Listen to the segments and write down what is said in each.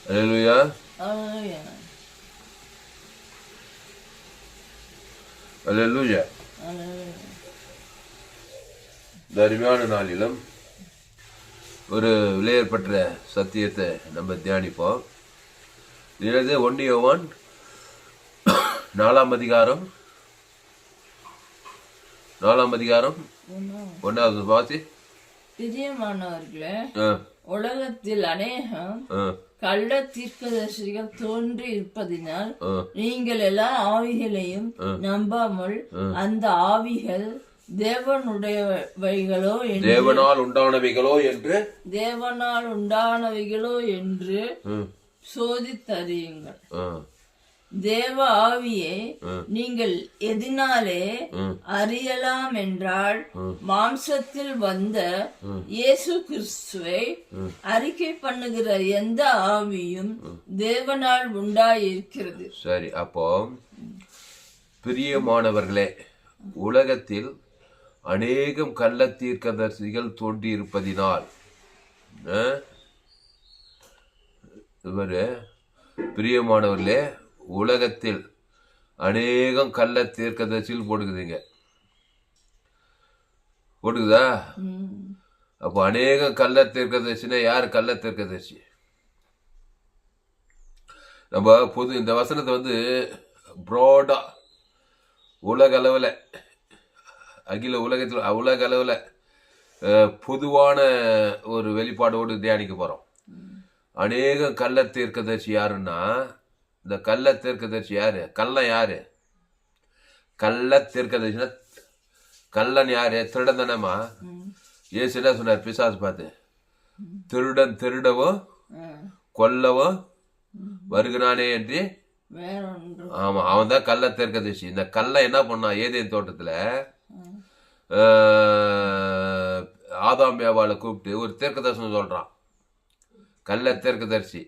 அல்லேலூயா. Hallelujah. அல்லேலூயா. Hallelujah. இந்த அருமையான நாளிலும் ஒரு விலையேற்பட்ட சத்தியத்தை நம்ம தியானிப்போம். இது 1 யோவான் 4 அதிகாரம் 1வது வாசி. பிரியமானவர்களே, உலகத்தில் அநேகம் கள்ள தீர்க்கதரிசிகள் தோன்றி இருப்பதினால் நீங்கள் எல்லா ஆவிகளையும் நம்பாமல் அந்த ஆவிகள் தேவனால் உண்டானவைகளோ என்று சோதித்தறியுங்கள். தேவ ஆவியை நீங்கள் எதினாலே அறியலாம் என்றால், மாம்சத்தில் வந்த இயேசு கிறிஸ்துவை அறிக்கை பண்ணுகிற எந்த ஆவியும் தேவனால் உண்டாயிருக்கிறது. சரி, அப்போ பிரியமானவர்களே, உலகத்தில் அநேகம் கள்ள தீர்க்கதரிசிகள் தோன்றி இருப்பதினால் பிரியமானவர்களே, உலகத்தில் அநேகம் கள்ள தீர்க்கதரிசிகள் போட்டுக்குதா? அப்போ அநேகம் கள்ள தீர்க்கதரிசினா யாரு கள்ள தீர்க்கதரிசி? நம்ம இந்த வசனத்தை ப்ராடா உலக அளவில் உலக அளவில் பொதுவான ஒரு வெளிப்பாடோடு தியானிக்க போகிறோம். அநேக கள்ள தீர்க்கதரிசி யாருன்னா, இந்த கள்ள தீர்க்கதரிசி யாரு? கள்ளன் யாரு? கள்ள தீர்க்கதரிசினா கள்ளன் யாரு? திருடன் தானேம்மா. ஏசு என்ன சொன்னார் பிசாசு பார்த்து? திருடன் திருடவும் கொல்லவும் வருகிறானே என்று. ஆமா, அவன் தான் கள்ள தீர்க்கதரிசி. இந்த கள்ளன் என்ன பண்ணான்? ஏதேன் தோட்டத்துல ஆதாம் ஏவாளை கூப்பிட்டு ஒரு தீர்க்கதரிசனம் சொல்றான். கள்ள தீர்க்கதரிசி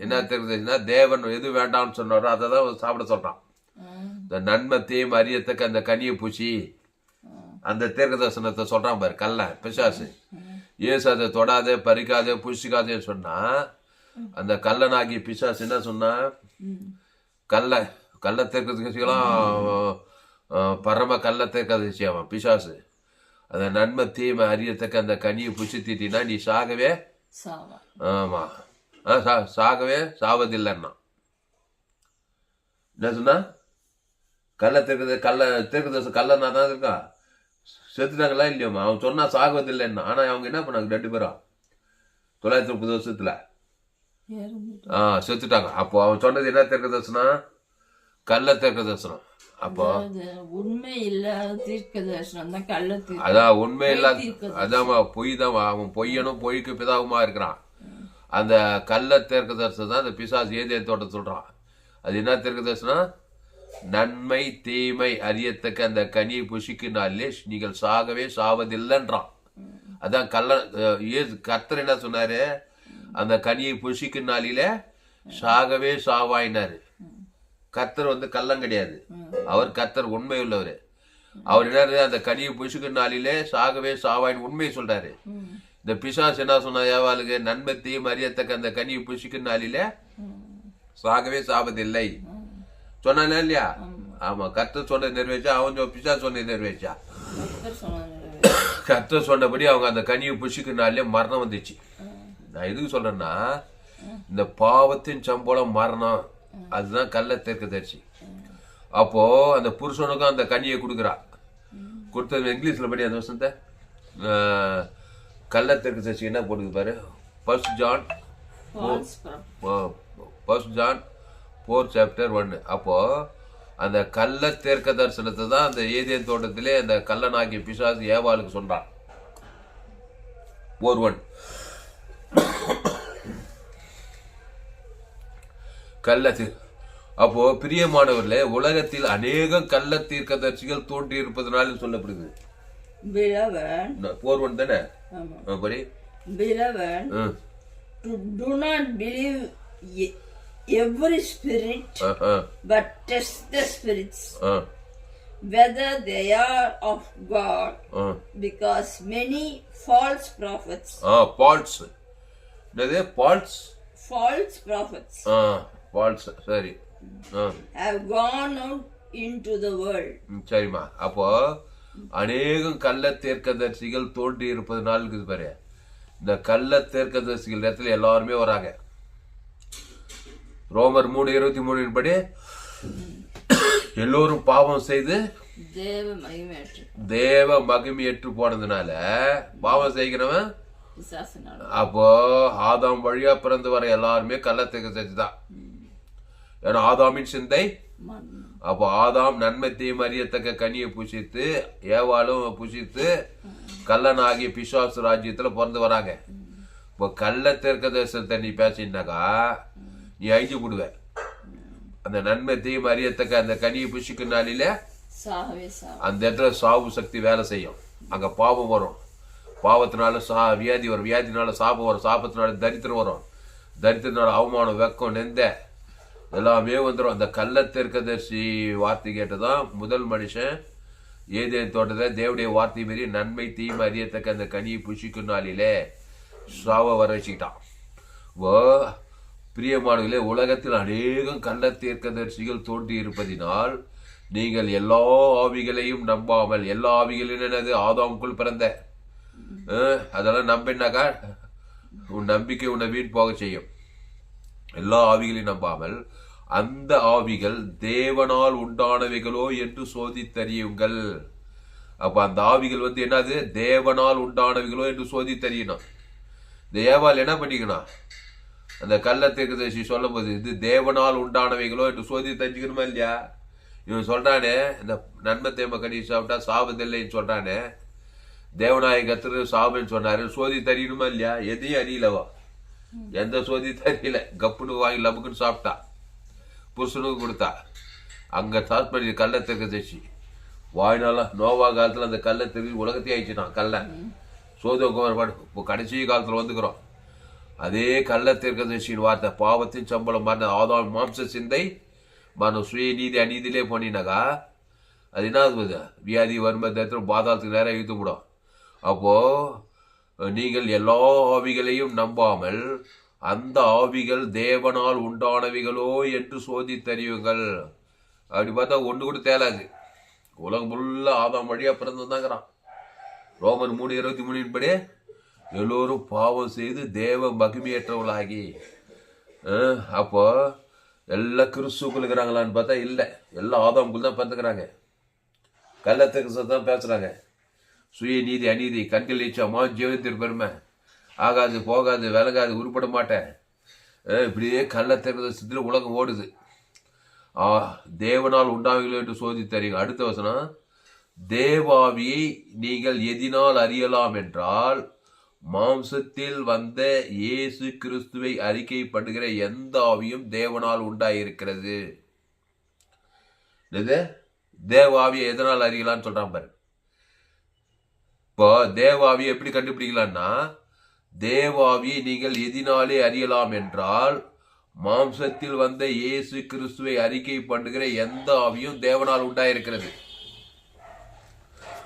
என்ன தீர்க்கதரிசினா, தேவன் எது வேண்டாம்னு சொன்னாரோ அதை தான் சாப்பிட சொல்றான். இந்த நன்மை தீமை அறியத்தக்க அந்த கனியை பூச்சி அந்த தீர்க்கதரிசனத்தை சொல்றான் பாரு கள்ளன், பிசாசு. ஏசு அதை தொடாதே பறிக்காதே புசிக்காதேன்னு சொன்னா, அந்த கள்ளனாகி பிசாசு என்ன சொன்னா, கள்ள தீர்க்கதரிசிகளும் பரம கள்ள தீர்க்கதரிசி அவன் பிசாசு. அந்த நன்மை தீமை அறியத்தக்க அந்த கனியை புசி தீட்டினா நீ சாகவே ஆமா சாகவே சாவதில்லைன்னா என்ன சொன்னா, கள்ள தீர்க்கதரிசி கள்ளனா தான் இருக்கான். செத்துட்டாங்களா இல்லையோமா? அவன் சொன்னா சாகுவதில்லைன்னா. ஆனா அவங்க என்ன பண்ணாங்க? 2 பேரும் 930 வருஷத்துல செத்துட்டாங்க. அப்போ அவன் சொன்னது என்ன தீர்க்கதரிசனம்? கள்ள தீர்க்கதரிசனம். அப்போ உண்மை இல்லாத தீர்க்கதரிசனம் தான் கள்ள தீர்க்கதரிசனம். அதான் உண்மை இல்லாத, அதான்மா பொய் தான். அவன் பொய்யனும் பொய்க்கு பிதாவுமா இருக்கிறான். அந்த கள்ள தீர்க்கதரிசனம் தான் அந்த பிசாசு ஏதேன் தோட்டம் சொல்றான். அது என்ன தீர்க்கதரிசனம்? நன்மை தீமை அறியத்தக்க அந்த கனியை புசிக்கினாலே நீங்கள் சாகவே சாவதில்லைன்றான். அதான் கர்த்தர் என்ன சொன்னாரு? அந்த கனியை புசிக்கினாலே சாகவே சாவாயினாரு. கர்த்தர் கள்ளம் கிடையாது. அவர் கர்த்தர் உண்மை உள்ளவர். அவர் என்ன, அந்த கனியை புசிக்கினாலே சாகவே சாவாயின் உண்மையை சொல்றாரு. இந்த பிசாசு என்ன சொன்னா ஏவாளுக்கு? நன்மை தீமை அறியத்தக்க அந்த கனியை புசிக்கினாலே சாகவே சாவதில்லை சொன்னானே இல்லையா? ஆமா, கர்த்தர் சொன்னது நிறைவேற்றா, அவன் பிசாசு சொன்னது நிறைவேற்றா? கர்த்தர் சொன்னபடி அவங்க அந்த கனியை புசிக்கினாலே மரணம் வந்துச்சு. நான் எதுக்கு சொல்றேன்னா, இந்த பாவத்தின் சம்பளம் மரணம். அதுதான் கள்ள தீர்க்கதரிசி. அப்போ அந்த புருஷனுக்கும் அந்த கனியை கொடுத்தது இங்கிலீஷ்ல படி அந்த வருஷத்தை கள்ள தீர்க்கதரிசி என்ன போட்டுக்கு பாரு. 1 John 4:1. அப்போ அந்த கள்ள தீர்க்க தரிசனத்தை தான் அந்த ஏதேன் தோட்டத்திலே அந்த கள்ளனாகிய பிசாசு ஏவாளுக்கு சொல்றான். 4:1 அப்போ பிரியமானவர்களே, உலகத்தில் அநேகம் கள்ள தீர்க்கதரிசிகள் தோன்றி இருப்பதனால சொல்லப்படுது. 4:1 தானே படி. Do not believe every spirit, but test the spirits, whether they are of God, because many false prophets. False. false prophets false. சரி. have gone out into the world. சரிம்மா. அப்போ அநேகம் கள்ள தீர்க்கதரிசிகள் தோன்றி இருப்பதுனால இருக்குது பாரு. இந்த கள்ள தீர்க்கதரிசிகள் இடத்துல எல்லாருமே வராங்க. ரோமர் 3:23 படி எல்லோரும் பாவம் செய்து தேவ மகிமையற்று போனதுனால பாவம் செய்கிறவன் அப்போ ஆதாம் வழியா பிறந்து வர எல்லாருமே கள்ள தீர்க்கதரிசி தான். ஏன்னா ஆதாமின் சிந்தை. அப்போ ஆதாம் நன்மை தீமை அறியத்தக்க கனியை புசித்து ஏவாளும் புசித்து கள்ளனாகிய பிசாசு ராஜ்யத்துல பிறந்து வராங்க. இப்போ கள்ள தீர்க்கதரிசனத்தை நீ பேசினாக்கா நீ அழிஞ்சு விடுவ. அந்த நன்மை தீமை அறியத்தக்க அந்த கனியை புசிக்கும் நாளில அந்த இடத்துல சாவு சக்தி வேலை செய்யும். அங்க பாவம் வரும். பாவத்தினால வியாதி வரும். வியாதினால சாபம் வரும். சாபத்தினால தரித்திரம் வரும். தரித்திரனால அவமானம், வெக்கம், நெந்த எல்லாமே வந்துடும். அந்த கள்ள தீர்க்கதரிசி வார்த்தை கேட்டுதான் முதல் மனுஷன் ஏதேன் தோட்டத்தில் தேவடைய வார்த்தை மீறி நன்மை தீமை அறியத்தக்க அந்த கனியை புசிக்கும் நாளிலே சாவை வர வச்சுக்கிட்டான். பிரியமானங்களே, உலகத்தில் அநேகம் கள்ள தீர்க்கதரிசிகள் தோன்றி இருப்பதினால் நீங்கள் எல்லா ஆவிகளையும் நம்பாமல், எல்லா ஆவிகளையும் என்னது ஆதாமுக்குள் பிறந்த அதெல்லாம் நம்பினாக்கா உன் நம்பிக்கை உன்னை வீண் போக செய்யும். எல்லா ஆவிகளையும் நம்பாமல் அந்த ஆவிகள் தேவனால் உண்டானவைகளோ என்று சோதித்தறியுங்கள். அப்ப அந்த ஆவிகள் என்னது? தேவனால் உண்டானவைகளோ என்று சோதித்தறியணும். இந்த ஏவாள் என்ன பண்ணிக்கணும்? அந்த கள்ள தீர்க்கதரிசி சொல்லும் போது இது தேவனால் உண்டானவைகளோ என்று சோதி தெரிஞ்சுக்கணுமா இல்லையா? இவன் சொல்றானே இந்த நன்மை தேம கனி சாப்பிட்டா சாபதில்லைன்னு சொல்றானே, தேவநாயக கத்திர சாபன்னு சொன்னாரு. சோதி தெரியணுமா இல்லையா? எதையும் அறியலவா, எந்த சோதி தெரியல. கப்புனு வாங்கி லபுக்குன்னு சாப்பிட்டா, புருஷனுக்கு கொடுத்தா. அங்க ஸ்டார்ட் பண்ணி கள்ள தீர்க்கதரிசி வாய்னால நோவா காலத்துல அந்த கள்ள தீர்க்க உலகத்தையே ஆயிடுச்சுட்டான். கள்ள சோதோகுமார் இப்போ கடைசி காலத்துல வந்துக்கிறோம். அதே கள்ள தீர்க்கதரிசியின் வார்த்தை பாவத்தின் சம்பளம் மாறின ஆதாம் மாம்ச சிந்தை மன சுய நீதி அநீதியிலே பண்ணினாக்கா அது என்ன வியாதி வறுமை தரித்திரம் பாதாளத்துக்கு நேரம் இழுத்து விடும். அப்போ நீங்கள் எல்லா ஆவிகளையும் நம்பாமல் அந்த ஆவிகள் தேவனால் உண்டானவைகளோ என்று சோதித்தறியுங்கள். அப்படி பார்த்தா ஒன்று கூட தேலாது. உலகம் ஃபுல்லா ஆதாம் வழியா பிறந்துதாங்கிறான். ரோமர் 3:23 படி எல்லோரும் பாவம் செய்து தேவ மகிமையற்றவர்களாகி. அப்போ எல்லா கிறிஸ்துக்குள் இருக்கிறாங்களான்னு பார்த்தா இல்லை, எல்லாம் ஆதாமுக்குள் தான் பிறந்துக்கிறாங்க. கள்ளத்துக்கு தான் பேசுறாங்க. சுய நீதி அநீதி கண்கள் இச்சமா ஜீவனத்திற்கு பெருமை ஆகாது போகாது விலகாது உருப்பட மாட்டேன் இப்படியே கள்ளத்திற்கு உலகம் ஓடுது. தேவனால் உண்டாவீங்களோ என்று சோதித்தறிங்க. அடுத்த வசனம், தேவாவியை நீங்கள் எதினால் அறியலாம் என்றால் மாம்சத்தில் வந்த இயேசு கிறிஸ்துவை அறிக்கை பண்ணுகிற எந்த ஆவியும் தேவனால் உண்டாயிருக்கிறது. தேவாவியை எதனால் அறியலான்னு சொல்றான் பாரு. இப்போ தேவாவியை எப்படி கண்டுபிடிக்கலாம்னா, தேவாவியை நீங்கள் எதினாலே அறியலாம் என்றால் மாம்சத்தில் வந்த இயேசு கிறிஸ்துவை அறிக்கை பண்ணுகிற எந்த ஆவியும் தேவனால் உண்டாயிருக்கிறது.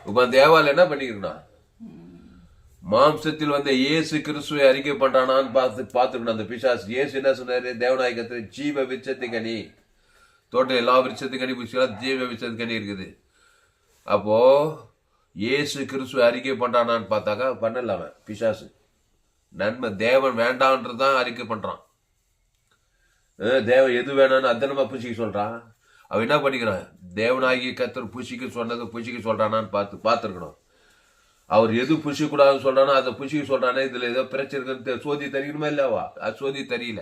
இப்ப தேவால் என்ன பண்ணிக்கணும்? மாம்சத்தில் வந்த இயேசு கிறிஸ்துவை அறிக்கை பண்றானான்னு பார்த்துக்கணும். அந்த பிசாசு இயேசு என்ன சொன்னாரு? தேவநாயகத்தில் ஜீவ விருட்சத்து கனி, தோட்டம் எல்லா விருட்சத்து கனி பிடிச்சா ஜீவ விருட்சத்து கனி இருக்குது. அப்போ இயேசு கிறிஸ்துவை அறிக்கை பண்றானான்னு பார்த்தாக்கா பண்ணல. அவன் பிசாசு நன்மை தேவன் வேண்டான்றதான் அறிக்கை பண்றான். தேவன் எது வேணான்னு அதனமா புசிக்க சொல்றான். அவன் என்ன பண்ணிக்கிறான்? தேவனாகி கத்தர் புசிக்க சொன்னது புசிக்க சொல்றானான்னு பார்த்துருக்கணும். அவர் எது புசிக்கூடாதுன்னு சொல்றானோ அதை புசிக்க சொல்றானே. இதுல ஏதோ பிரச்சனை இருக்குன்னு சோதி தெரியணுமா இல்லவா? அது சோதி தெரியல.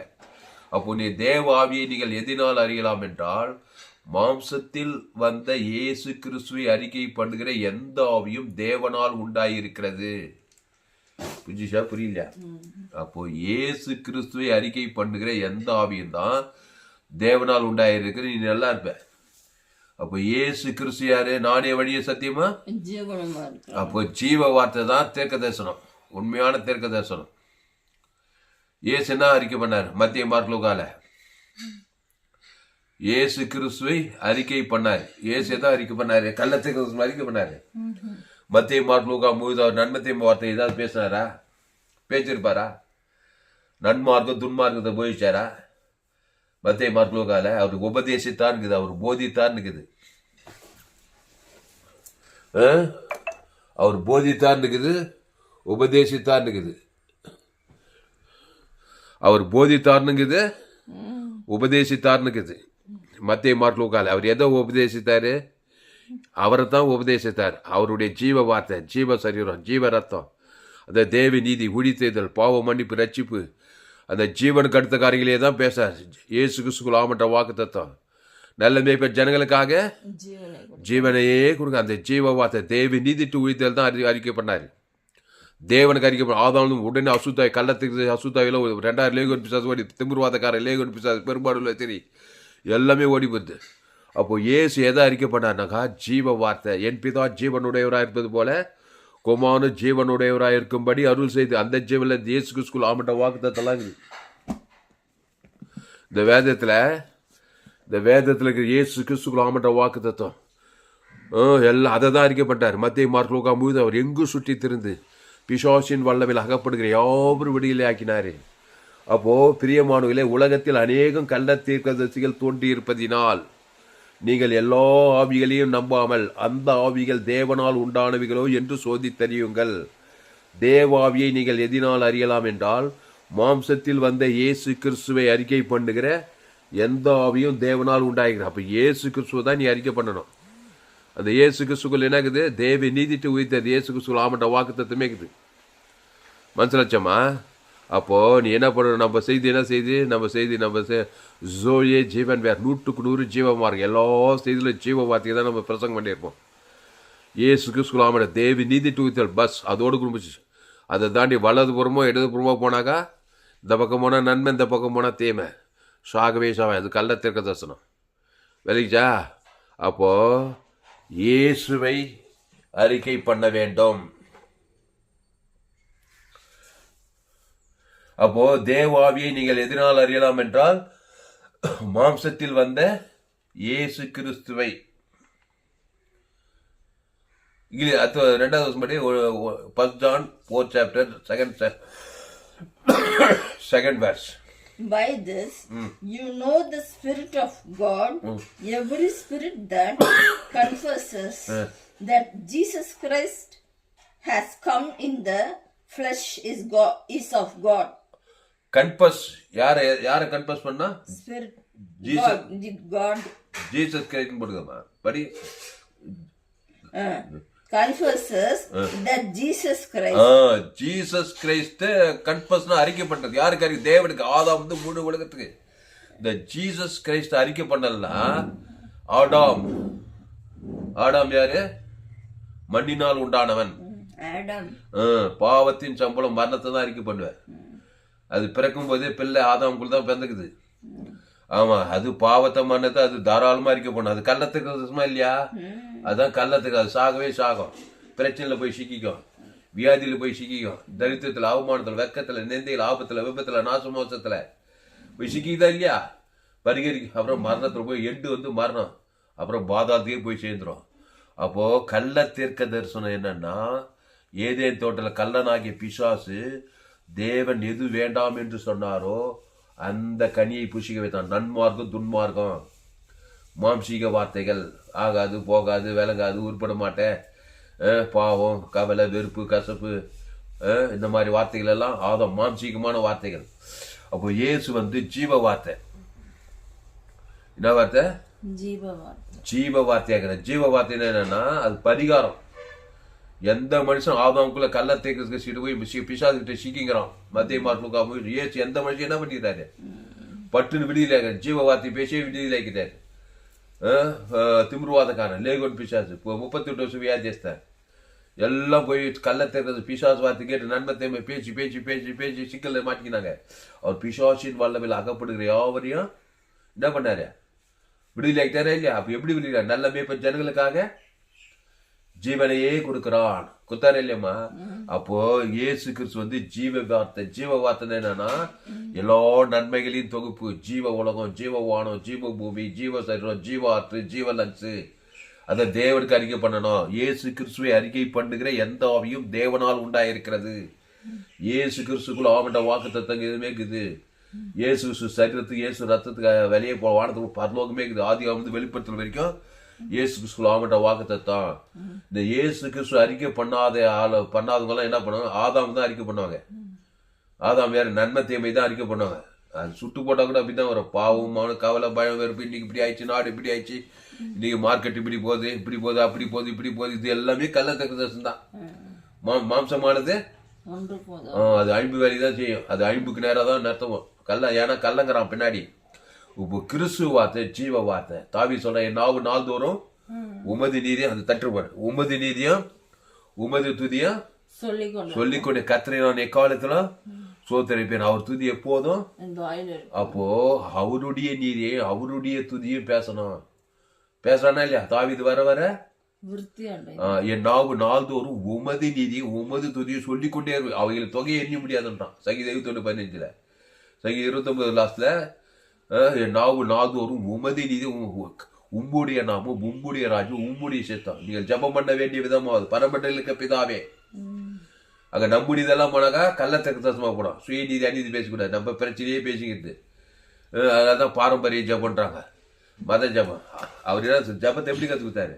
அப்போ நீ தேவ ஆவியை நீங்கள் எதினால் அறியலாம் என்றால் மாம்சத்தில் வந்த இயேசு கிறிஸ்துவை அறிக்கை பண்ணுகிற எந்த ஆவியும் தேவனால் உண்டாயிருக்கிறது. புரிஞ்சுச்சா? புரியல? அப்போ இயேசு கிறிஸ்துவை அறிக்கை பண்ணுகிற எந்த ஆவியும் தான் தேவனால் உண்டாயிருக்கிற. நீ நல்லா இருப்ப. அப்போ இயேசு கிறிஸ்து யாரு? நானே வழிய சத்தியமா. அப்போ ஜீவ வார்த்தை தான் தீர்க்க தரிசனம், உண்மையான தீர்க்க தரிசனம். இயேசு என்ன அறிக்கை பண்ணாரு? மத்திய மார்க்லூகால இயேசு கிறிஸ்துவை அறிக்கை பண்ணாரு. இயேசு எதாவது அறிக்கை பண்ணாரு? கள்ள தீர்க்க அறிக்கை பண்ணாரு. மத்திய மார்க்லூகா 3 நன்மத்திய வார்த்தை ஏதாவது பேசினாரா? பேச்சிருப்பாரா? நன்மார்க்கம் துன்மார்க்கத்தை போயிச்சாரா? மத்தேயு மார்க் லூக்கால அவர் உபதேசித்தார் இருக்குது, அவர் போதித்தார் இருக்குது. அவர் போதித்தார் இருக்குது, உபதேசித்தார் இருக்குது. அவர் போதித்தார்னுங்குது, உபதேசித்தார்னுக்குது. மத்தேயு மார்க் லூக்கால அவர் எதை உபதேசித்தாரு? அவரை தான் உபதேசித்தார். அவருடைய ஜீவ வார்த்தை, ஜீவ சரீரம், ஜீவ ரத்தம், அந்த தேவ நீதி, உழித்தெய்தல், பாவ மன்னிப்பு, ரட்சிப்பு, அந்த ஜீவனுக்கு அடுத்த காரியங்களே தான் பேசார். இயேசு கிறிஸ்துக்குள் ஆமட்ட வாக்கு தத்துவம், நல்ல மேய்ப்பர் ஜனங்களுக்காக ஜீவனையே கொடுங்க. அந்த ஜீவ வார்த்தை, தேவ நீதிட்டு உழித்தல் தான் அறிக்கை பண்ணார். தேவனுக்கு அறிக்கை ஆதாலும் உடனே அசுத்தாய், கள்ளத்துக்கு அசுத்தாயில் 2000 லேகோன் பிசாசு ஓடி, திமிர்வாதக்கார லேகோன் பிசாசு பெரும்பாடுள்ள சரி எல்லாமே ஓடி போகுது. அப்போ இயேசு எதை அறிக்கை பண்ணார்னாக்கா, ஜீவ வார்த்தை, என் பிதா ஜீவனுடையவராக இருப்பது போல குமாரனு ஜீவனுடையவராக இருக்கும்படி அருள் செய்து, அந்த ஜீவனில் இயேசு கிறிஸ்துக்குள் ஆமட்ட வாக்குத்தத்தெல்லாம் இருக்குது. இந்த வேதத்தில் இருக்கிற இயேசு கிறிஸ்துக்குள் ஆமட்ட வாக்கு தத்துவம் எல்லாம் அதை தான் அறிக்கை பண்ணார். மத்தேயு மார்க் லூக்கா போது அவர் எங்கு சுற்றி திருந்து பிசாசின் வல்லவில் அகப்படுகிற யாவரும் விடுதலை ஆக்கினாரு. அப்போ பிரியமானவர்களே, உலகத்தில் அநேகம் கள்ள தீர்க்கதரிசிகள் தோன்றியிருப்பதினால் நீங்கள் எல்லா ஆவிகளையும் நம்பாமல் அந்த ஆவிகள் தேவனால் உண்டானவைகளோ என்று சோதித்தறியுங்கள். தேவாவியை நீங்கள் எதினால் அறியலாம் என்றால், மாம்சத்தில் வந்த இயேசு கிறிஸ்துவை அறிக்கை பண்ணுகிற எந்த ஆவியும் தேவனால் உண்டாகிற. அப்போ இயேசு கிறிஸ்துவை தான் நீ அறிக்கை பண்ணணும். அந்த இயேசு கிறிஸ்துக்குள் என்ன இருக்குது? தேவ நீதிட்டு உயிர்த்தது இயேசு கிறிஸ்துக்குள் ஆமட்ட வாக்கு தத்துவமே இருக்குது. மனசிலட்சமா? அப்போ நீ என்ன பண்ணணும்? நம்ம செய்தி என்ன செய்தி? நம்ம ஜோயே ஜீவன் வேறு 100% ஜீவமாக இருக்கு. எல்லா செய்தியிலும் ஜீவ வார்த்தையை தான் நம்ம பிரசங்கம் பண்ணியிருப்போம். இயேசு கிறிஸ்துக்குள் ஆமட்ட தேவ நீதிட்டு உயிர்த்தல் பஸ் அதோடு குடும்பிச்சு. அதை தாண்டி வலதுபுறமோ இடதுபுறமோ போனாக்கா, இந்த பக்கம் போனால் நன்மை, இந்த பக்கம் போனால் தீமை, சாகவே சாவே. அது கள்ள தீர்க்க தரிசனம். விளைச்சா? அப்போ இயேசுவை அறிக்கை பண்ண வேண்டும். அப்போ தேவாவியை நீங்கள் எதனால் அறியலாம் என்றால், மாம்சத்தில் வந்த இயேசு கிறிஸ்துவை. 2வது படி 1 John 4 chapter 2nd verse. By this you know the Spirit of God. Every spirit that confesses that Jesus Christ has come in the flesh is of God. Confess, யாரை கன்ஃபஸ் பண்ணா? Spirit, Jesus. God. Jesus Christ போடுங்கம்மா படி. Confesses that Jesus Christ. Jesus Christ கன்ஃபஸ்னா அறிக்கை பண்றது. யாருக்கு அறிக்கை? தேவனுக்கு, ஆதாம் வந்து முழு உலகத்துக்கு. இந்த ஜீசஸ் கிரைஸ்ட் அறிக்கை பண்ணலாம். ஆடாம் யாரு? மண்ணினால் உண்டானவன். பாவத்தின் சம்பளம் மரணத்தை தான் அறிக்கை பண்ணுவேன். அது பிறக்கும் போதே பிள்ளை ஆதாமுக்குள் தான் பிறந்துக்குது. ஆமா, அது பாவத்தை மரணத்தை அது தாராளமா அறிக்கை பண்ணும். அது கள்ளத்துக்கு இல்லையா? அதான் கள்ளத்துக்கு. அது சாகவே சாகும். பிரச்சனையில போய் சிக்கிக்கும், வியாதியில போய் சிக்கிக்கும், தரித்திரத்துல, அவமானத்துல, வெக்கத்துல, நெந்தையில, ஆபத்துல, விபத்துல, நாசமோசத்துல போய் சிக்கிக்குதா இல்லையா? பரிகரிக்கும். அப்புறம் மரணத்துல போய் எண்டு வந்து மரணம், அப்புறம் பாதாளத்தையே போய் சேர்ந்துடும். அப்போ கள்ள தீர்க்க தரிசனம் என்னன்னா, ஏதேன் தோட்டத்தில் கள்ளனாகிய பிசாசு தேவன் எது வேண்டாம் என்று சொன்னாரோ அந்த கனியை புசிக்க வைத்தான். நன்மார்க்கம் துன்மார்க்கம், மாம்சீக வார்த்தைகள், ஆகாது போகாது விளங்காது உருப்பட மாட்டேன், பாவம், கவலை, வெறுப்பு, கசப்பு, இந்த மாதிரி வார்த்தைகள் எல்லாம் ஆதாம் மாம்சீகமான வார்த்தைகள். அப்போ இயேசு வந்து ஜீவ வார்த்தை. என்ன வார்த்தை? ஜீவ வார்த்தையாக. ஜீவ வார்த்தை என்னன்னா, அது பரிகாரம். எந்த மனுஷன் ஆதாமுக்குள்ள கள்ள தேக்க போய் பிசாசுகிட்ட சிக்கிங்கிறான். மத்திய மார்க் ஏசு எந்த மனுஷன் என்ன பண்ணிக்கிறாரு? பட்டுன்னு விடுதலை. ஜீவ வார்த்தை பேசியே விடுதலை ஆக்கிட்டாரு. திமிர்வாதக்காரன், லேகோன் பிசாசு, 38 வருஷம் வியாதிஸ்தான், எல்லாம் போய் கள்ள தேக்கிறது பிசாசு வார்த்தை கேட்டு நன்மை தேமை பேச்சு பேச்சு பேச்சு பேச்சு சிக்கல்ல மாட்டிக்கினாங்க. அவர் பிசாசின் வல்லவில் அகப்படுகிற யாவரையும் என்ன பண்ணாரு? விடுதலை ஆகிட்டாரா இல்லையா? அப்ப எப்படி விடுதலை? நல்ல மேய்ப்ப ஜனங்களுக்காக ஜீவனையே கொடுக்கிறான். குத்தார இல்லையம்மா? அப்போ இயேசு கிறிஸ்து வந்து ஜீவ வார்த்தை. ஜீவ வார்த்தை என்னன்னா, எல்லா நன்மைகளின் தொகுப்பு. ஜீவ உலகம், ஜீவ வானம், ஜீவ பூமி, ஜீவ சரீரம், ஜீவ ஆற்று, ஜீவ லன்சு. அதை தேவனுக்கு அறிக்கை பண்ணணும். இயேசு கிறிஸ்துவை அறிக்கை பண்ணுகிற எந்த ஆவியும் தேவனால் உண்டாயிருக்கிறது. இயேசு கிறிஸ்துக்குள்ள ஆவண்ட வாக்கு தத்தங்க எதுவுமே இருக்குது. இயேசு கிறிஸ்து சரீரத்துக்கு இயேசு ரத்தத்துக்கு வெளியே போ வானத்துக்கு பரலோகமே இருக்குது. ஆதி வந்து வெளிப்படுத்துற வரைக்கும் இயேசு கிறிஸ்துக்குள்ள ஆவண்ட வாக்கு தத்தம். இந்த இயேசு கிறிஸ்து அறிக்கை பண்ணாதவங்க எல்லாம் என்ன பண்ணுவாங்க? ஆதாம் தான் அறிக்கை பண்ணுவாங்க. ஆதாம் வேற நன்மை தீமை தான் அறிக்கை பண்ணுவாங்க. அது சுட்டு போட்டா கூட அப்படிதான் வரும். பாவம் அவனுக்கு கவலை பயம் வெறுப்பு. இன்னைக்கு இப்படி ஆயிடுச்சு, நாடு இப்படி ஆயிடுச்சு, இன்னைக்கு மார்க்கெட் இப்படி போகுது, இப்படி போகுது, அப்படி போகுது, இப்படி போகுது. இது எல்லாமே கள்ள தீர்க்கதரிசனம் தான். மாம்சமானது அது அழிம்பு வேலையை தான் செய்யும். அது அழிம்புக்கு நேரம் தான் நடத்துவோம். ஏன்னா கள்ளங்கிறான் பின்னாடி. இப்போ கிறிஸ்து வார்த்தை ஜீவ வார்த்தை. தாவி சொல்ற என் நாவு நாள்தோறும் உமது நீதியம் அது தட்டுப்பாடு. உமது நீதியம் உமது துதியம் சொல்லிக்கொண்டு கத்திரை நான் எக்காலத்துல சோத்தரிப்பேன். அவர் துதி எப்போதும். அப்போ அவருடைய நீதியை அவருடைய துதியும் பேசுறானா இல்லையா? தாவிது வர வர என் நாவு நாள்தோறும் உமது நீதி உமது துதியை சொல்லிக்கொண்டே இருக்கு. அவைகள் தொகையை எண்ண முடியாதுன்றான். சங்கீதம் 21:15. சங்கீதம் 29 லாஸ்ட்ல என் நாவு நாள்தோறும் உமது நீதி உம்முடைய நாமும் உம்முடைய ராஜ்யம் உம்முடைய சித்தம். நீங்கள் ஜபம் பண்ண வேண்டிய விதமாவது பரமண்டலுக்கு பிதாவே. அங்க நம்முடையதெல்லாம் போனாக்கா கள்ளத்தக்க தசமா போடும். சுயநீதி அநீதி பேசக்கூடாது. நம்ம பிரச்சனையே பேசிக்கிறது. அதான் பாரம்பரிய ஜபம்ன்றாங்க, மத ஜபம். அவர் என்ன ஜபத்தை எப்படி கத்துக்கிட்டாரு?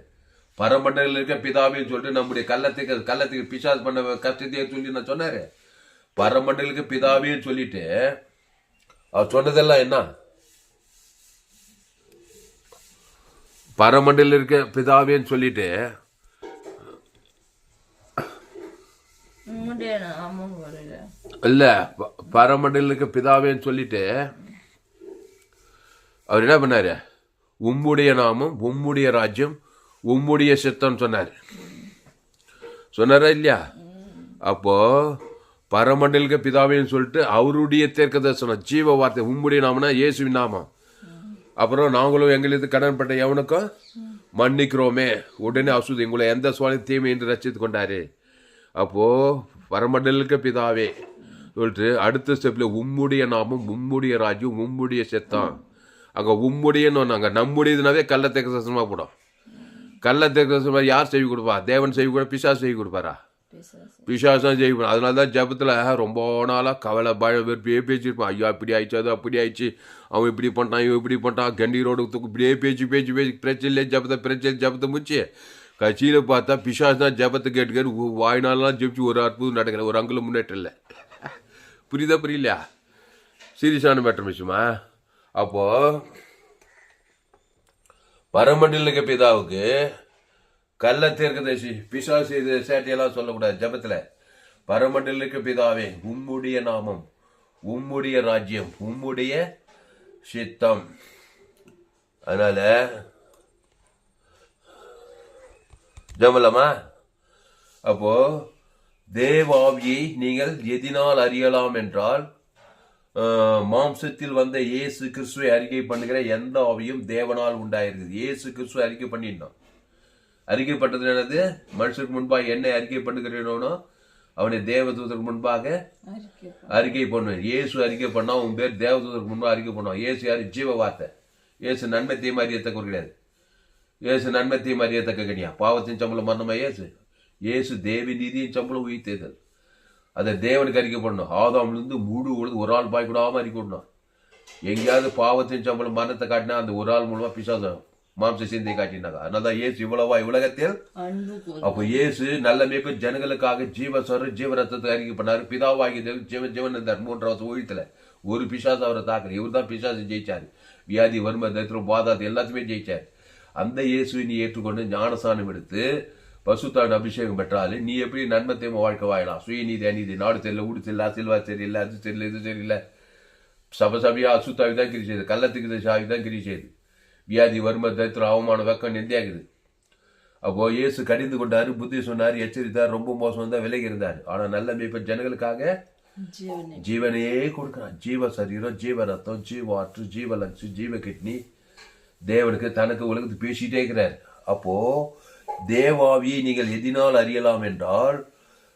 பரமண்டலில் இருக்க பிதாவையும் சொல்லிட்டு நம்முடைய கள்ளத்துக்கு பிசாஸ் பண்ண கஷ்டத்தையே சொல்லி நான் சொன்னாரு. பரமண்டலுக்கு பிதாவையும் சொல்லிட்டு அவர் சொன்னதெல்லாம் என்ன? பரமண்டலில் இருக்க பிதாவேன்னு சொல்லிட்டு இல்ல பரமண்டலில் இருக்க பிதாவேன்னு சொல்லிட்டு அவர் என்ன பண்ணாரு? உம்முடைய நாமம் உம்முடைய ராஜ்யம் உம்முடைய சித்தம் சொன்னாரா இல்லையா? அப்போ பரமண்டலுக்கு பிதாவேன்னு சொல்லிட்டு அவருடைய தீர்க்க தரிசனம் ஜீவ வார்த்தை உம்முடைய நாமனா இயேசுவின் நாமம். அப்புறம் நாங்களும் எங்களுக்கு கடன்பட்ட எவனுக்கும் மன்னிக்கிறோமே, உடனே அசுது எங்களை எந்த சுவாமி தீமை என்று ரசித்து கொண்டாரு. அப்போ பரமண்டலுக்கு பிதாவே சொல்லிட்டு அடுத்த ஸ்டெப்ல உம்முடைய நாமம் உம்முடைய ராஜ்யம் உம்முடைய சித்தம். அங்க உம்முடையன்னு அங்க நம்முடையதுனாவே கள்ள தீர்க்கதரிசனமா போடும். கள்ள தீர்க்கதரிசனமா யார் செய்வி கொடுப்பா? தேவன் செய்வி கூட பிசாசு செய்வி கொடுப்பாரா? பிசாசு தான் செய்வி. அதனாலதான் ஜபத்துல ரொம்ப நாளா கவலை பயம் வெறுப்பே பேசியிருப்பான். ஐயா இப்படி ஆயிடுச்சு, அது அப்படி ஆயிடுச்சு, அவன் இப்படி பண்ணிட்டான், இவன் இப்படி பண்ணிட்டான், கண்டி ரோடு இப்படியே பேச்சு பிரச்சனை ஜபத்தை முடிச்சு கட்சியில் பார்த்தா பிசாசு தான் ஜபத்தை கேட்டுக்காரு. வாய்நாளெலாம் ஜெபிச்சு ஒரு அற்புதம் நடக்கல, ஒரு அங்குலம் முன்னேற்றம் இல்லை. புரியலையா? சீரியஸான மேட்டர் விஷயமா? அப்போ பரமண்டலுக்கு பிதாவுக்கு கள்ள தீர்க்கதரிசி பிசாசு சேட்டையெல்லாம் சொல்லக்கூடாது ஜபத்துல. பரமண்டலுக்கு பிதாவே உம்முடைய நாமம் உம்முடைய ராஜ்யம் உம்முடைய சித்தம். அதனால ஜபலமா. அப்போ தேவாவியை நீங்கள் எதினால் அறியலாம் என்றால் மாம்சத்தில் வந்த இயேசு கிறிஸ்துவை அறிக்கை பண்ணுகிற எந்த ஆவியும் தேவனால் உண்டாயிருக்குது. இயேசு கிறிஸ்துவ அறிக்கை பண்ணிடணும். அறிக்கைப்பட்டது என்னது? மனுஷருக்கு முன்பாக என்னை அறிக்கை பண்ணுகிறேனோ அவனை தேவதூதருக்கு முன்பாக அறிக்கை பண்ணுவேன். இயேசு அறிக்கை பண்ணா உன் பேர் தேவதூதருக்கு முன்பாக அறிக்கை பண்ணுவான். இயேசு யாரு? ஜீவ வார்த்தை. இயேசு நன்மை தீமை அறியத்தக்க கிடையாது. இயேசு நன்மை தீமை அறியத்தக்க கிடையா? பாவத்தின் சம்பளம் மரணமா? இயேசு தேவி நீதியின் சம்பளம் உயிர்த்தேதல். அதை தேவனுக்கு அறிக்கை பண்ணணும். ஆதாம்லேருந்து முழு உலகம் ஒரு ஆள் பாய் கூடாம அறிக்கை பண்ணணும். எங்கேயாவது பாவத்தின் சம்பளம் மரணத்தை காட்டினா அந்த ஒரு ஆள் மூலமா பிசாசம் மாம்ச சிந்தை காட்டினாங்க. அதனாலதான் இயேசு இவ்வளவா உலகத்தில். அப்போ இயேசு நல்ல மேய்ப்பு ஜனங்களுக்காக ஜீவரத்தத்தை அறிக்கை பண்ணாரு. பிதாவாகி ஜீவன் இருந்தார் 3 வருஷம் ஊழியத்துல. ஒரு பிசாசு அவரை தாக்குற. இவர் தான் பிசாசு ஜெயிச்சாரு. வியாதி வறுமை தரித்திரம் பாதாத்து எல்லாத்தையுமே ஜெயிச்சாரு. அந்த இயேசுவை நீ ஏற்றுக்கொண்டு ஞானசானம் எடுத்து பசுத்தான அபிஷேகம் பெற்றாலே நீ எப்படி நன்மத்தையும் வாழ்க்கை வாழலாம். சுயநீதி அநீதி நாடு தெரியல ஊடு தெரியல சில்வா சரியில்லை அது தெரியல இது தெரியல சபையா அசுத்தாவிதான் கிரி செய்யுது. கள்ளத்துக்கு சாவிதான் கிரி செய்யுது. வியாதி வறுமை தரித்திரம் அவமான வெக்கம் நெந்தியாகுது. அப்போ இயேசு கடிந்து கொண்டாரு, புத்தி சொன்னாரு, எச்சரித்தார், ரொம்ப மோசம் தான் விலகி இருந்தார். ஆனா நல்ல மேய்ப்ப ஜனங்களுக்காக ஜீவனையே கொடுக்கிறான். ஜீவ சரீரம் ஜீவ ரத்தம் ஜீவ ஆற்று ஜீவ லங்ஸ் ஜீவ கிட்னி தேவனுக்கு தனக்கு உலகத்துக்கு பேசிட்டே இருக்கிறார். அப்போ தேவாவியை நீங்கள் எதினால் அறியலாம் என்றால்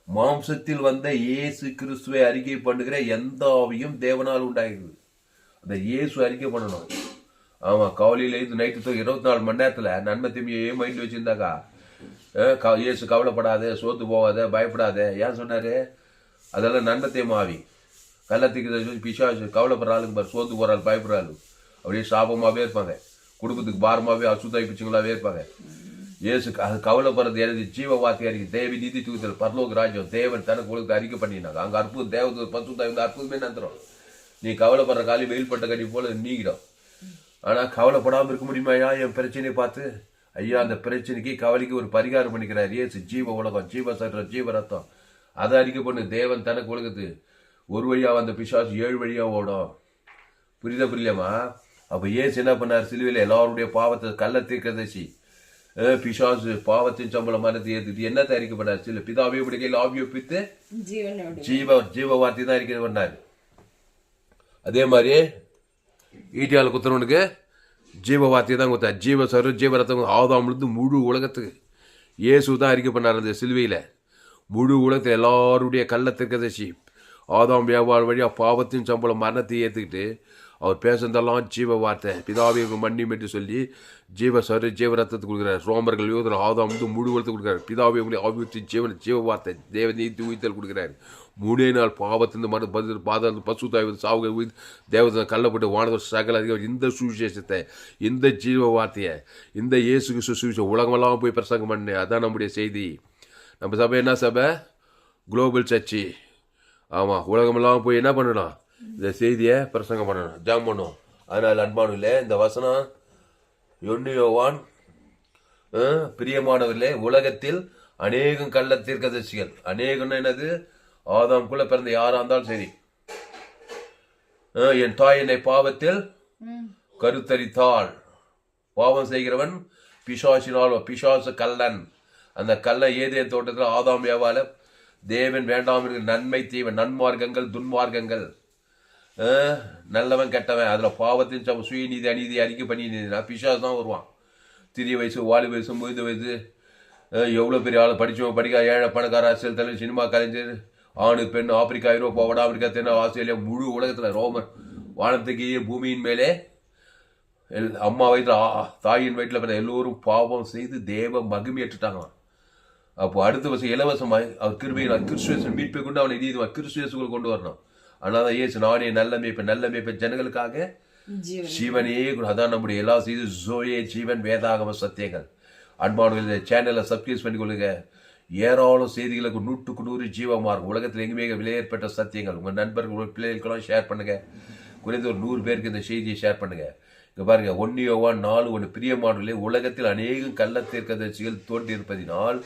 மாம்சத்தில் வந்த இயேசு கிறிஸ்துவை அறிக்கை பண்ணுகிற எந்த ஆவியும் தேவனால் உண்டாகிறது. அந்த இயேசு அறிக்கை பண்ணணும். ஆமா, காலையில இருந்து நைட்டு 24 மணி நேரத்துல நன்மை தீமையே மைண்ட் வச்சிருந்தாக்கா இயேசு கவலைப்படாத, சோத்து போகாத, பயப்படாத. ஏன் சொன்னாரு? அதெல்லாம் நன்மத்தையும் ஆவி. கள்ளத்துக்கு பிசாசு கவலைப்படுற ஆளுங்க பாரு, சோர்ந்து போற ஆள், பயப்படுற ஆளு அப்படியே சாபமாவே இருப்பாங்க, குடும்பத்துக்கு பாரமாவே அசுத்தாய் பிச்சுங்களாவே இருப்பாங்க. இயேசு அது கவலைப்படுறது எழுதி ஜீவ வார்த்தையா இருக்கு. தேவி நீதி தூதல் பரலோக ராஜ்யம் தேவன் தனக்கு உங்களுக்கு அறிக்கை பண்ணினாங்க. அங்க அற்புதம் தேவ பசுத்தாய் வந்து அற்புதமே நந்துடும். நீ கவலைப்படுற காலி வெயில் பட்ட கடி போல நீங்கிடும். ஆனா கவலைப்படாம இருக்க முடியுமா? என் பிரச்சனையை பார்த்து ஐயா அந்த பிரச்சனைக்கு கவலைக்கு ஒரு பரிகாரம் பண்ணிக்கிறார் இயேசு. ஜீவ உலகம், ஜீவ சட்டம், ஜீவ ரத்தம் அதை அறிக்கை பண்ணு. தேவன் தனக்கு உலகத்து ஒரு வழியா வந்த பிசாசு 7 வழியா ஓடும். புரியலையாமா? அப்ப இயேசு என்ன பண்ணார்? சிலுவையில எல்லாருடைய பாவத்தை கள்ள தீர்க்கதரிசி பிசாசு பாவத்தின் சம்பளம் மனத்தை ஏத்துட்டு என்ன அறிக்கப்பட்டார்? சில பிதாவே உடைய கையில் ஆவியை பித்து ஜீவ வார்த்தை தான் அறிக்கை பண்ணாரு. அதே மாதிரி ஈட்டியால குத்துறவனுக்கு ஜீவ வார்த்தையை தான் கொடுத்தார். ஜீவ சரு ஜீவ ரத்தம் ஆதாமிலிருந்து முழு உலகத்துக்கு இயேசு தான் அறிக்கை பண்ணார். அந்த சிலுவையில முழு உலகத்தில் எல்லாருடைய கள்ள தீர்க்கதரிசி ஆதாம் வியாபார வழியா பாவத்தின் சம்பளம் மரணத்தை ஏற்றுக்கிட்டு அவர் பேசுறதெல்லாம் ஜீவ வார்த்தை. பிதாவை மன்னியும் என்று சொல்லி ஜீவ சரு ஜீவ ரத்தத்தை கொடுக்குறாரு. ரோமர்கள் யோதர் ஆதாம் வந்து முழு உலகத்தை கொடுக்குறாரு. பிதாவை உங்களை ஆவியற்றி ஜீவ வார்த்தை தேவ நீதி உயிர்த்தல் கொடுக்குறாரு. 3 நாள் பாவத்திலிருந்து மன பாதம் பசுத்தாய் சாவுக தேவதை கள்ளப்பட்டு வானவர் சகல அதிகம் இந்த சுவிசேஷத்தை, இந்த ஜீவ வார்த்தையை, இந்த இயேசுக்கு சுவிசேஷம் உலகமெல்லாம் போய் பிரசங்கம் பண்ணு. அதான் நம்முடைய செய்தி. நம்ம சபை என்ன சபை? Global church. ஆமாம், உலகமெல்லாம் போய் என்ன பண்ணணும்? இந்த செய்தியை பிரசங்கம் பண்ணணும், ஜாம் பண்ணணும். அதனால் அன்பானுங்களே, இந்த வசனம் 1 யோவான் பிரியமானவர்களே, உலகத்தில் அநேகம் கள்ள தீர்க்கதரிசிகள், அநேகம்னா என்னது? ஆதாம்குள்ள பிறந்த யாரா இருந்தாலும் சரி. என் தாய் என்னை பாவத்தில் கருத்தரித்தாள். பாவம் செய்கிறவன் பிசாசினால், பிசாசு கல்லன். அந்த கல்லை ஏதேன் தோட்டத்தில் ஆதாம் ஏவால தேவன் வேண்டாம் இருக்கிற நன்மை தீவன், நன்மார்க்கங்கள் துன்மார்க்கங்கள், நல்லவன் கெட்டவன், அதுல பாவத்தின் சுயநீதி அநீதி அறிக்கை பண்ணி பிசாசு தான் வருவான். திரிய வயசு, வாலி வயசு, 30 வயசு, எவ்வளோ பெரிய ஆள், படித்தவன் படிக்க, ஏழை பணக்கார, அரசியல் தலைவர், சினிமா கலைஞர், ஆணு பெண், ஆப்பிரிக்கா, ஐரோப்பா, வட ஆப்பிரிக்கா, தென் ஆஸ்திரேலியா, முழு உலகத்தில் ரோமன் வானத்துக்கு பூமியின் மேலே அம்மா வயிற்றுல தாயின் வயிற்றுல பிறந்த எல்லோரும் பாவம் செய்து தேவ மகிமையேற்றுட்டாங்களாம். அப்போ அடுத்த வருஷம் இலவசமாய் அவர் கிருபையினால் கிறிஸ்துவேசன் மீட்பை கொண்டு அவனை நீதிவான் கிறிஸ்துவேசுக்குள் கொண்டு வரணும். ஆனால் தான் இயேசு நானே நல்ல மேய்ப்ப ஜனங்களுக்காக ஜீவனே. அதான் நம்முடைய எல்லா செய்தி ஜோயே ஜீவன் வேதாகம சத்தியங்கள். அன்பானவர்கள், சேனலை சப்ஸ்கிரைப் பண்ணிக்கொள்ளுங்க. ஏராளம் செய்திகளுக்கு 100க்கு 100 ஜீவமார்க்கும். உலகத்தில் எங்குமே விலையேற்பட்ட சத்தியங்கள். உங்கள் நண்பர்கள், உங்கள் பிள்ளைகளுக்கெல்லாம் ஷேர் பண்ணுங்க. குறைந்த ஒரு 100 பேருக்கு இந்த செய்தியை ஷேர் பண்ணுங்க. இங்க பாருங்க, 1 யோவான் 4:1 பிரியமானவர்களே, உலகத்தில் அநேகம் கள்ள தீர்க்கதரிசிகள் தோன்றியிருப்பதினால்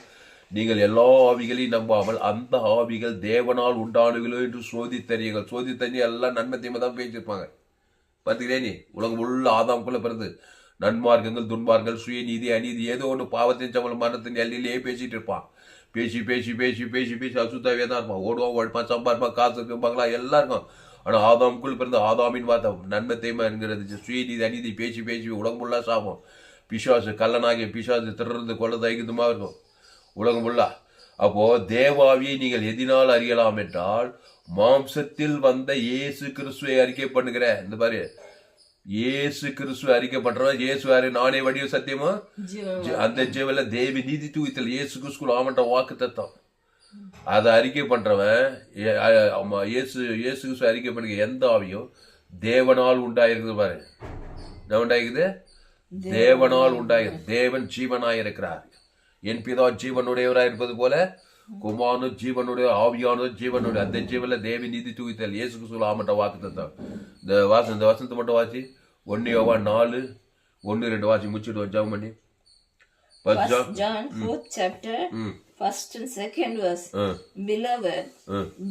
நீங்கள் எல்லா ஆவிகளையும் நம்பாமல் அந்த ஆவிகள் தேவனால் உண்டானவர்களோ என்று சோதித்தறியுங்கள். சோதித்தறி எல்லாம் நன்மை தீமை தான் பேசியிருப்பாங்க. பார்த்தீங்களே, நீ உலகம் உள்ள ஆதாம்குள்ள பிறந்து நன்மார்க்கங்கள் துன்மார்க்கங்கள் சுயநீதி அநீதி ஏதோ ஒன்று பாவத்தின் சம்பளம் மரணத்தின் எல்லையிலேயே பேசிட்டு இருப்பான். பேசி பேசி பேசி பேசி பேசி அசுத்தாவே தான் இருப்பான். ஓடுவான், உழைப்பான், சம்பாதிப்பான், காசு இருக்குப்பாங்களா, எல்லாம் இருக்கும். ஆனால் ஆதாமுக்குள் பிறந்த ஆதாமின் வார்த்தை நன்மை தீமை என்கிறது சுயநீதி அநீதி பேசி பேசி உலகம் ஃபுல்லா சாபம். பிசாசு கல்லனாகிய பிசாசு திறது கொள்ளது ஐகுதமாக இருக்கும் உலகம் ஃபுல்லா. அப்போ தேவாவியை நீங்கள் எதினால் அறியலாம் என்றால் மாம்சத்தில் வந்த இயேசு கிறிஸ்துவை அறிக்கை பண்ணுகிற இந்த பாரு, இயேசு கிறிஸ்துவ அறிக்கை பண்றவன் இயேசு யாரு? நானே வடிவ சத்தியமா அந்த ஜீவல தேவி நீதி தூய்த்தல் இயேசு கிறிஸ்துக்குள் ஆமன்ற வாக்கு தத்துவம். அதை அறிக்கை பண்றவன் இயேசு கிறிஸ்துவ அறிக்கை பண்ணுங்க. எந்த ஆவியும் தேவனால் உண்டாயிருக்குது பாரு. என்ன உண்டாயிருக்குது? தேவனால் உண்டாயிருக்குது. தேவன் ஜீவனாயிருக்கிறார். என் பிதா ஜீவனுடையவராக இருப்பது போல குமாரனு ஜீவனுடைய, ஆவியானது ஜீவனுடைய. அந்த ஜீவன்ல தேவி நீதி தூய்த்தல் இயேசு கிறிஸ்துவ ஆமன்ற வாக்கு தத்துவம். இந்த வசனத்தை மட்டும் வாசி. 1 யோவான் 4:1-2 வாசி முடிச்சுட்டு ஜெபம் பண்ணி. John 4th chapter 1st and 2nd verse. Beloved,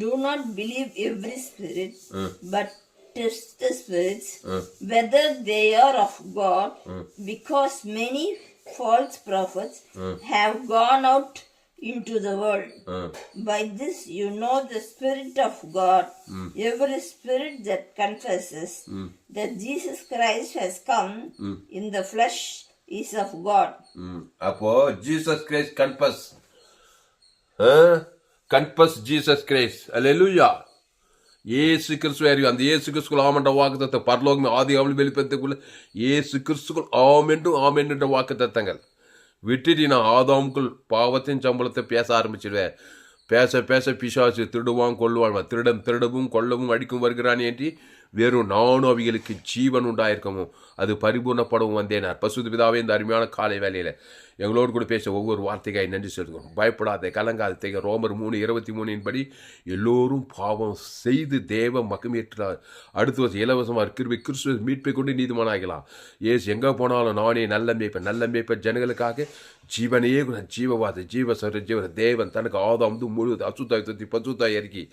do not believe every spirit, but test the spirits whether they are of God, because many false prophets have gone out into the world. By this you know the Spirit of God. Every spirit that confesses that Jesus Christ has come in the flesh is of God. அப்போ Jesus Christ confess Jesus Christ. அல்லேலூயா. இயேசு கிறிஸ்துவை அறிவு. அந்த இயேசு கிறிஸ்துக்குள் ஆமென்ற வாக்குத்தத்தை பரலோகமே ஆதி அவள் வெளிப்படுத்தக்குள்ள இயேசு கிறிஸ்துக்குள் ஆமென் என்ற வாக்குத்தத்தங்கள் விட்டுட்டு நான் ஆதாமுக்குள் பாவத்தின் சம்பளத்தை பேச ஆரம்பிச்சிடுவேன். பேச பேச பிசாசு திருடுவான் கொள்ளுவான், திருடன் திருடவும் கொல்லவும் அடிக்கும் வருகிறான் என்று வெறும் நானும் அவைகளுக்கு ஜீவன் உண்டாயிருக்கவும் அது பரிபூர்ணப்படவும் வந்தேனார். பசுத்த பிதாவே, இந்த அருமையான காலை வேலையில் எங்களோடு கூட பேச ஒவ்வொரு வார்த்தைக்காய் நன்றி செலுத்துகிறோம். பயப்படாத, கலங்காத. ரோமர் 3:23 படி எல்லோரும் பாவம் செய்து தேவ மகிமையற்றார். அடுத்து வருஷம் இலவசமாக கிறிஸ்துவ மீட்பை கொண்டு நீதிமானாகலாம். ஏசு எங்கே போனாலும் நானே நல்ல மேய்ப்பன் ஜனங்களுக்காக ஜீவனையே ஜீவவாத ஜீவ தேவன் தனக்கு ஆதாம் முழுவதும் அசுத்தாயத்தி பசுத்தாய் அறிக்கை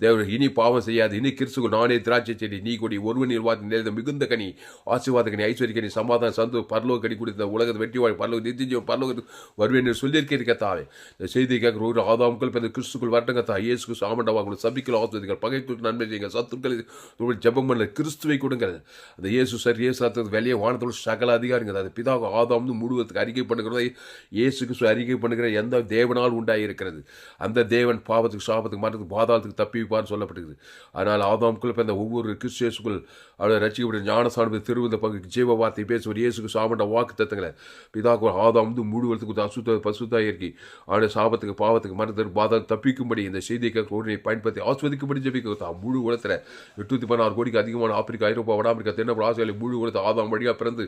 தேவன் இனி பாவம் செய்யாது. இனி கிறிஸ்துவ நானே திராட்சை செடி நீ கொடி ஒருவன் நிர்வாகத்தின் மிகுந்த கனி ஆசீர்வாத கனி ஐஸ்வர்ய கனி சமாதான சந்து பரலோக கனி கொடுத்த உலகத்தை வெற்றி வாழ் பரலோக நித்தியம் பரலோக வருவேன் சொல்லியிருக்கிறதாவே. இந்த செய்தி கேட்கிற ஒரு ஆதாம்கள் பிறந்த கிறிஸ்துக்குள் வரட்டங்கத்தா. இயேசுக்கு சாமண்டவாங்க சபிக்கல் ஆஸ்வதிகள் பகைக்கு நன்மை செய்யுங்கள் சத்துக்களை ஜெபம் பண்ண கிறிஸ்துவை கொடுங்கள். அந்த இயேசு சார் இயேசு வெளியே வானத்தோடு சகல அதிகாரிகள் அது பிதாக ஆதாம் முழுவதுக்கு அறிக்கை பண்ணுகிறதை இயேசுக்கு அறிக்கை பண்ணுகிற எந்த தேவனால் உண்டாயிருக்கிறது அந்த தேவன் பாவத்துக்கு சாபத்துக்கு மரணத்துக்கு பாதாளத்துக்கு தப்பிப்பான்னு சொல்லப்படுகிறது. அதனால் ஆதாம்குள் பிறந்த ஒவ்வொரு கிறிஸ்துக்குள் அவரை ரசிக்கப்பட்ட ஞானசான திருவித பங்கு ஜீவ வார்த்தை பேசுவார். இயேசுக்கு சாமண்ட வாக்கு தத்தங்களை பிதாக்கு ஆதாம் முழுவதுக்கு அசுத்த பசுத்தாய் இருக்கி அவருடைய சாபத்துக்கு பாவத்துக்கு மரணத்துக்கு பாதாளம் தப்பிக்கும்படி இந்த செய்தியை பயன்படுத்தி ஆஸ்வதிக்கும்படி ஜெபிக்க முழு உலகத்தில் 816 கோடிக்கு அதிகமான ஆப்பிரிக்கா, ஐரோப்பா, வட அமெரிக்கா, தென்னப்பட ஆசியாவில் முழு உலகத்தில் ஆதாம் வழியாக பிறந்து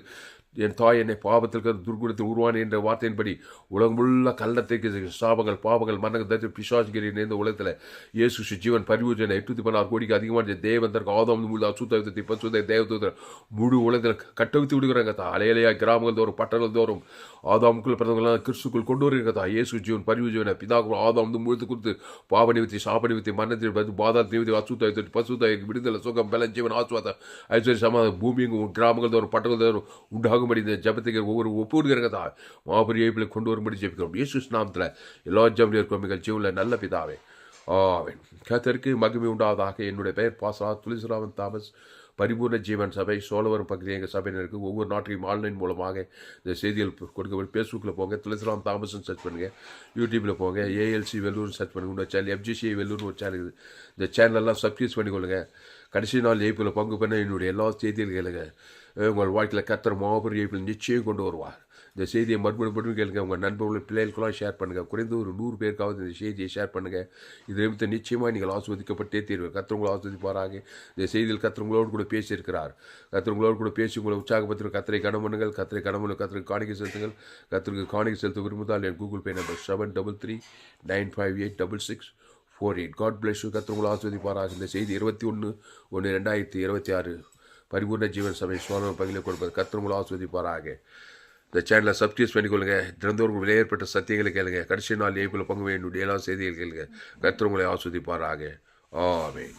என் தாய் என்னை பாவத்திற்கு துர்குணத்தில் உருவான என்ற வார்த்தையின்படி உலகம் உள்ள கள்ளத்திற்கு சாபங்கள் பாவங்கள் மரணங்கள் பிசாசுகிற இந்த உலகத்தில் இயேசு ஜீவன் பரிவர்த்தனை 816 கோடிக்கு அதிகமான தேவன் தற்கு ஆதாம் முழு அசுத்தத்தை பசுத்தை தேவதூதர் முழு உலகத்தில் கட்டவித்து விடுகிறாங்க. அலையலையா கிராமங்கள் தோறும் பட்டணங்கள் தோறும் ஆதாமுக்குள் பிறந்தவங்களாம் கிறிஸ்துக்குள் கொண்டு வருகிறதா. இயேசு ஜீவன் பரிவர்த்தனை பிதாக்குள் ஆதாம் முழுத்து கொடுத்து பாவ நிவர்த்தி சாப நிவர்த்தி மரணத்தில் பாதாள நிவர்த்தி அசுத்தாயத்தை பசுத்தாய் விடுதலை சுகம் பலன் ஜீவன் ஆசுவாத ஐஸ்வர்ய சமாதானம் பூமியும் கிராமங்கள் தோறும் பட்டணங்கள் தோறும் உண்டாகும்படி இந்த ஜபத்துக்கு ஒவ்வொரு ஒப்புடுகிறதா மாபெரிய கொண்டு வரும்படி ஜெபிக்கிறோம். இயேசு நாமத்தில் எல்லா ஜபம் இருக்கும் மிக ஜீவனில் நல்ல பிதாவே ஆமென். கர்த்தருக்கு மகிமை உண்டாவதாக. என்னுடைய பெயர் பாசா துளசிராமன் தாமஸ். பரிபூர்ண ஜீவன் சபை சோழவரம் பகுதியில் எங்கள் சபையினருக்கு ஒவ்வொரு நாட்டையும் ஆன்லைன் மூலமாக இந்த செய்திகள் கொடுக்க. ஃபேஸ்புக்கில் போங்க, துளசிராம் தாமஸ்ன்னு சர்ச் பண்ணுங்கள். யூடியூப்பில் போங்க, ஏஎல்சி வெல்லூர்னு சர்ச் பண்ணுங்க. இன்னொரு சேனல் எஃப்ஜிசி வெல்லூர்னு ஒரு சேனல் இருக்குது. இந்த சேனலெல்லாம் சப்ஸ்கிரைப் பண்ணிக்கொள்ளுங்க. கடைசி நாள் ஏய்ப்பில் பங்கு பண்ண என்னுடைய எல்லா செய்திகள் கேளுங்க. உங்கள் வாழ்க்கையில் கர்த்தர் மாபெரும் ஏய்ப்பில் நிச்சயம் கொண்டு வருவார். இந்த செய்தியை மறுபடியும் கேளுங்க. உங்கள் நண்பர்கள் பிள்ளைகளுக்கெல்லாம் ஷேர் பண்ணுங்கள். குறைந்து ஒரு 100 பேருக்காவது இந்த செய்தியை ஷேர் பண்ணுங்கள். இது நிமித்த நிச்சயமாக நீங்கள் ஆஸ்வதிக்கப்பட்டே தீர்வு. கர்த்தர் ஆஸ்வதிப்பாராக. இந்த செய்தியில் கர்த்தர் உங்களோடு கூட பேசியிருக்கிறார். கர்த்தர் உங்களோடு கூட பேசி உங்களை உற்சாகப்படுத்த கர்த்தரை கனம் பண்ணுங்கள். கர்த்தரை கனம் பண்ண கர்த்தருக்கு காணிக்கை செலுத்துங்கள். கர்த்தருக்கு காணிக்கை செலுத்த விரும்புதால் என் Google Pay number 733-958-6648. God bless you. கர்த்தர் உங்களை ஆஸ்வதிப்பாராக. இந்த செய்தி 21/1/2026 பரிபூர்ண ஜீவன் சபை சோழன் பகுதியில் கொடுப்பது. கர்த்தர் உங்களை ஆஸ்வதிப்பாராக. இந்த சேனலை சப்ஸ்கிரைப் பண்ணிக்கொள்ளுங்க. திறந்தோருக்கு விலையேற்பட்ட சத்தியங்களை கேளுங்க. கடைசி நாள் ஏய்ப்பில் பங்கு வேண்டிய எல்லா செய்திகள் கேளுங்க. கர்த்தர் உங்களை ஆஸ்வதிப்பாராக. ஆமென்.